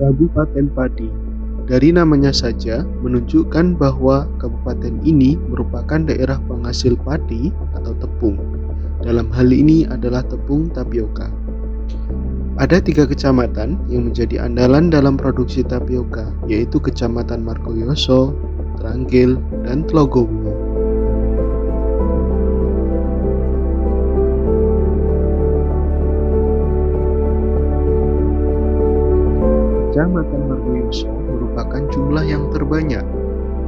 Kabupaten Pati. Dari namanya saja menunjukkan bahwa kabupaten ini merupakan daerah penghasil padi atau tepung. Dalam hal ini adalah tepung tapioka. Ada 3 kecamatan yang menjadi andalan dalam produksi tapioka, yaitu Kecamatan Margoyoso, Tranggil, dan Tlogowulo. Kecamatan Margoyoso merupakan jumlah yang terbanyak.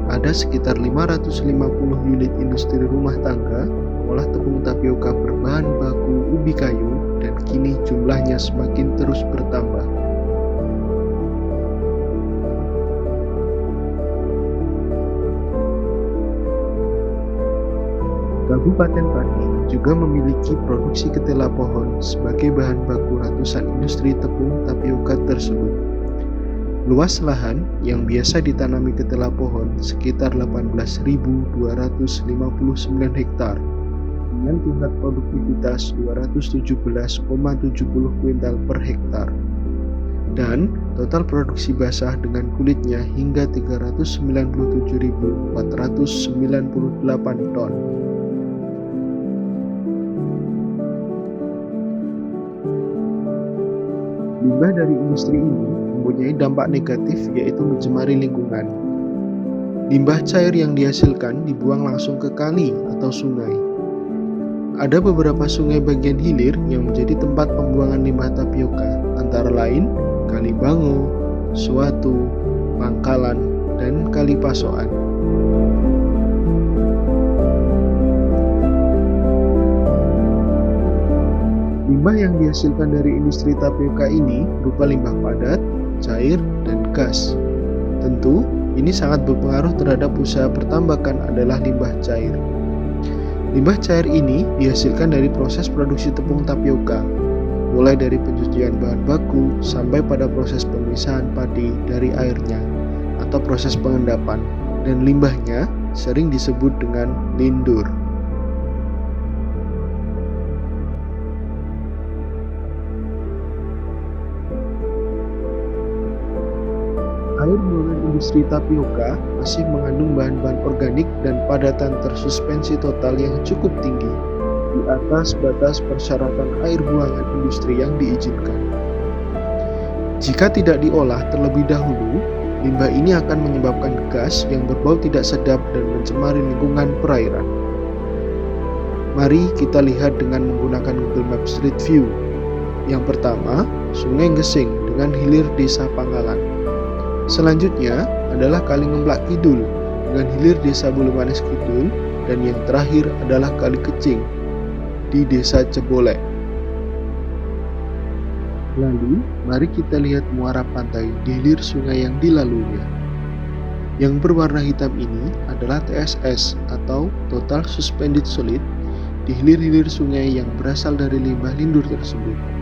Ada sekitar 550 unit industri rumah tangga olah tepung tapioka berbahan baku ubi kayu, dan kini jumlahnya semakin terus bertambah. Kabupaten Pati juga memiliki produksi ketela pohon sebagai bahan baku ratusan industri tepung tapioka tersebut. Luas lahan yang biasa ditanami ketela pohon sekitar 18.259 hektar dengan tingkat produktivitas 217,70 kuintal per hektar dan total produksi basah dengan kulitnya hingga 397.498 ton. Limbah dari industri ini mempunyai dampak negatif, yaitu mencemari lingkungan. Limbah cair yang dihasilkan dibuang langsung ke kali atau sungai. Ada beberapa sungai bagian hilir yang menjadi tempat pembuangan limbah tapioka, antara lain Kali Bango, Suatu, Pangkalan, dan Kali Pasokan. Limbah yang dihasilkan dari industri tapioka ini berupa limbah padat, cair, dan gas. Tentu, ini sangat berpengaruh terhadap usaha pertambakan adalah limbah cair. Limbah cair ini dihasilkan dari proses produksi tepung tapioka, mulai dari pencucian bahan baku sampai pada proses pemisahan padi dari airnya atau proses pengendapan, dan limbahnya sering disebut dengan lindur. Air buangan industri tapioka masih mengandung bahan-bahan organik dan padatan tersuspensi total yang cukup tinggi, di atas batas persyaratan air buangan industri yang diizinkan. Jika tidak diolah terlebih dahulu, limbah ini akan menyebabkan gas yang berbau tidak sedap dan mencemari lingkungan perairan. Mari kita lihat dengan menggunakan Google Maps Street View. Yang pertama, Sungai Gesing dengan hilir Desa Pangkalan. Selanjutnya adalah Kali Ngemplak Kidul dengan hilir Desa Bulumanis Kidul, dan yang terakhir adalah Kali Kecing di Desa Cebolek. Lalu, mari kita lihat muara pantai di hilir sungai yang dilaluinya. Yang berwarna hitam ini adalah TSS atau Total Suspended Solid di hilir-hilir sungai yang berasal dari limbah lindur tersebut.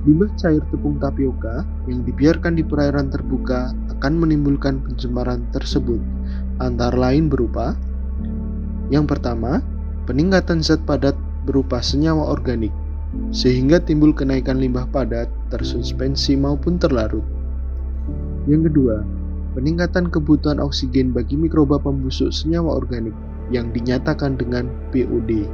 Limbah cair tepung tapioka yang dibiarkan di perairan terbuka akan menimbulkan pencemaran tersebut, antara lain berupa: yang pertama, peningkatan zat padat berupa senyawa organik, sehingga timbul kenaikan limbah padat, tersuspensi maupun terlarut. Yang kedua, peningkatan kebutuhan oksigen bagi mikroba pembusuk senyawa organik yang dinyatakan dengan POD.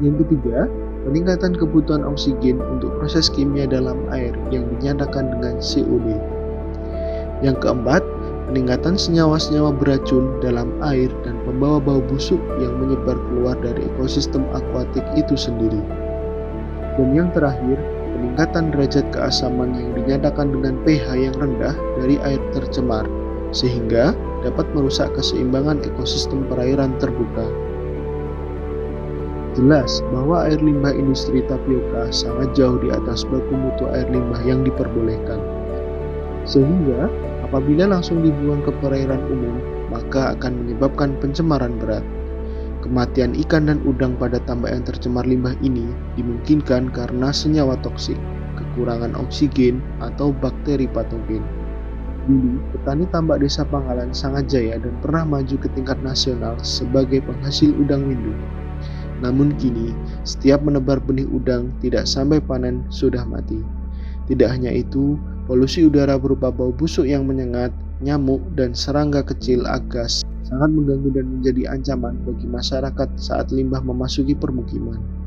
Yang ketiga, peningkatan kebutuhan oksigen untuk proses kimia dalam air yang dinyatakan dengan COD. Yang keempat, peningkatan senyawa-senyawa beracun dalam air dan pembawa bau busuk yang menyebar keluar dari ekosistem akuatik itu sendiri. Dan yang terakhir, peningkatan derajat keasaman yang dinyatakan dengan pH yang rendah dari air tercemar, sehingga dapat merusak keseimbangan ekosistem perairan terbuka. Jelas bahwa air limbah industri tapioka sangat jauh di atas baku mutu air limbah yang diperbolehkan. Sehingga apabila langsung dibuang ke perairan umum, maka akan menyebabkan pencemaran berat. Kematian ikan dan udang pada tambak yang tercemar limbah ini dimungkinkan karena senyawa toksik, kekurangan oksigen atau bakteri patogen. Dulu, petani tambak desa Pangalan sangat jaya dan pernah maju ke tingkat nasional sebagai penghasil udang windu. Namun kini, setiap menebar benih udang tidak sampai panen sudah mati. Tidak hanya itu, polusi udara berupa bau busuk yang menyengat, nyamuk, dan serangga kecil agas sangat mengganggu dan menjadi ancaman bagi masyarakat saat limbah memasuki permukiman.